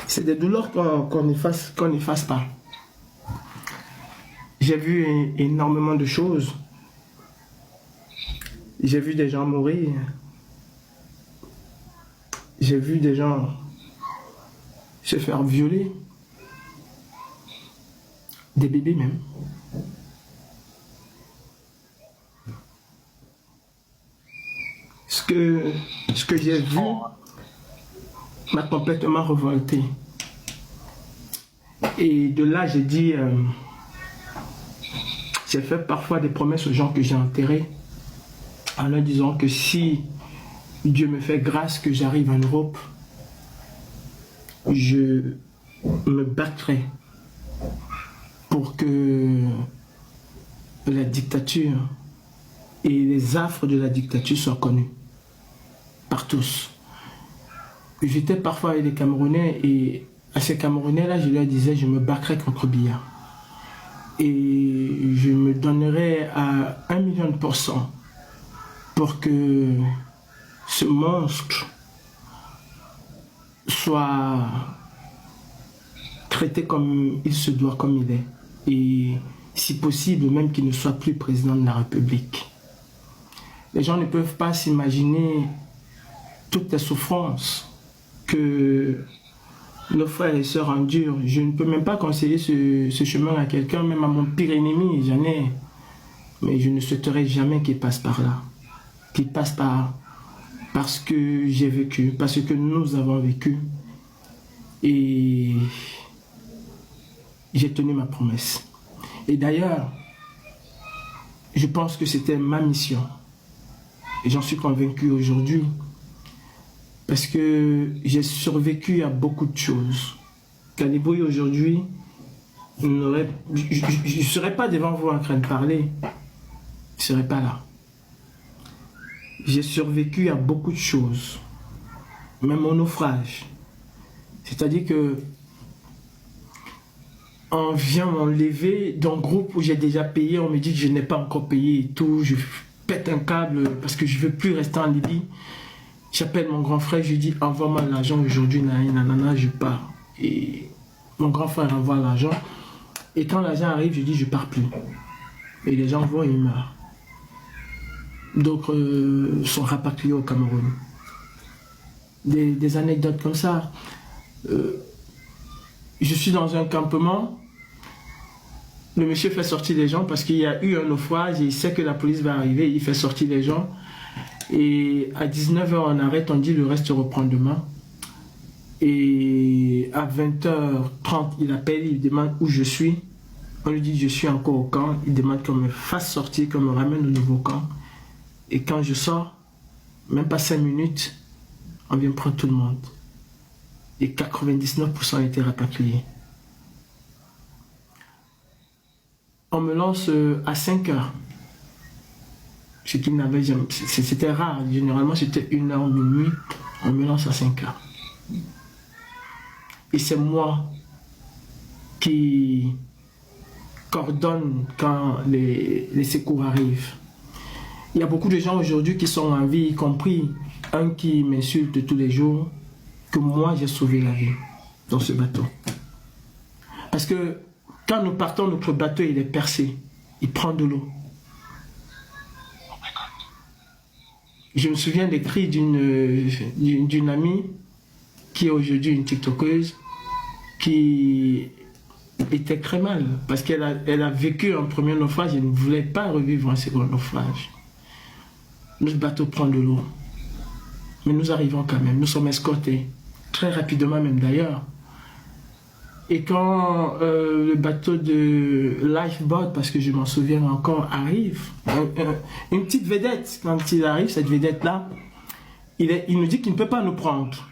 C'est des douleurs qu'on n'efface pas. J'ai vu énormément de choses. J'ai vu des gens mourir. J'ai vu des gens se faire violer. Des bébés même. Ce que j'ai vu m'a complètement révolté. Et de là, j'ai dit, j'ai fait parfois des promesses aux gens que j'ai enterrés, en leur disant que si Dieu me fait grâce que j'arrive en Europe, je me battrai pour que la dictature et les affres de la dictature soient connus par tous. J'étais parfois avec des Camerounais et à ces Camerounais-là, je leur disais, je me battrai contre Biya. Et je me donnerai à 1 million de % pour que ce monstre soit traité comme il se doit, comme il est. Et si possible, même qu'il ne soit plus président de la République. Les gens ne peuvent pas s'imaginer toutes les souffrances que nos frères et sœurs endurent. Je ne peux même pas conseiller ce chemin à quelqu'un, même à mon pire ennemi, j'en ai. Mais je ne souhaiterais jamais qu'il passe par là. Qu'il passe par... Parce que j'ai vécu, parce que nous avons vécu. Et j'ai tenu ma promesse. Et d'ailleurs, je pense que c'était ma mission. Et j'en suis convaincu aujourd'hui. Parce que j'ai survécu à beaucoup de choses. Kalibouye aujourd'hui, je ne serais pas devant vous en train de parler. Je ne serais pas là. J'ai survécu à beaucoup de choses. Même au naufrage. C'est-à-dire que on vient m'enlever d'un groupe où j'ai déjà payé, on me dit que je n'ai pas encore payé et tout. Je pète un câble parce que je ne veux plus rester en Libye. J'appelle mon grand frère, je lui dis envoie-moi l'argent aujourd'hui, nanana, je pars. Et mon grand frère envoie l'argent. Et quand l'argent arrive, je dis je pars plus. Et les gens vont et ils meurent. D'autres sont rapatriés au Cameroun. Des anecdotes comme ça. Je suis dans un campement. Le monsieur fait sortir les gens parce qu'il y a eu un naufrage et il sait que la police va arriver. Il fait sortir les gens. Et à 19 h, on arrête, on dit le reste reprend demain. Et à 20 h 30, il appelle, il demande où je suis. On lui dit je suis encore au camp. Il demande qu'on me fasse sortir, qu'on me ramène au nouveau camp. Et quand je sors, même pas 5 minutes, on vient prendre tout le monde. Et 99% ont été rapatriés. On me lance à 5 h. Ce qui n'avait jamais... C'était rare. Généralement, c'était 1 h minuit. On me lance à 5 h. Et c'est moi qui coordonne quand les secours arrivent. Il y a beaucoup de gens aujourd'hui qui sont en vie, y compris un qui m'insulte tous les jours, que moi j'ai sauvé la vie dans ce bateau. Parce que quand nous partons, notre bateau il est percé, il prend de l'eau. Je me souviens des cris d'une amie qui est aujourd'hui une TikTokeuse qui était très mal parce qu'elle a vécu un premier naufrage et ne voulait pas revivre un second naufrage. Notre bateau prend de l'eau. Mais nous arrivons quand même, nous sommes escortés, très rapidement même d'ailleurs. Et quand le bateau de Lifeboat, parce que je m'en souviens encore, arrive, une petite vedette, quand il arrive, cette vedette-là, il nous dit qu'il ne peut pas nous prendre.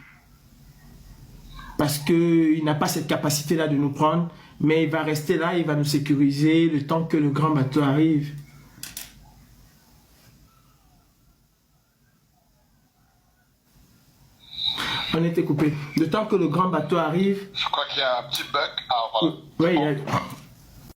Parce qu'il n'a pas cette capacité-là de nous prendre, mais il va rester là, il va nous sécuriser le temps que le grand bateau arrive. On était coupé. Le temps que le grand bateau arrive... Je crois qu'il y a un petit bug. Alors, oui,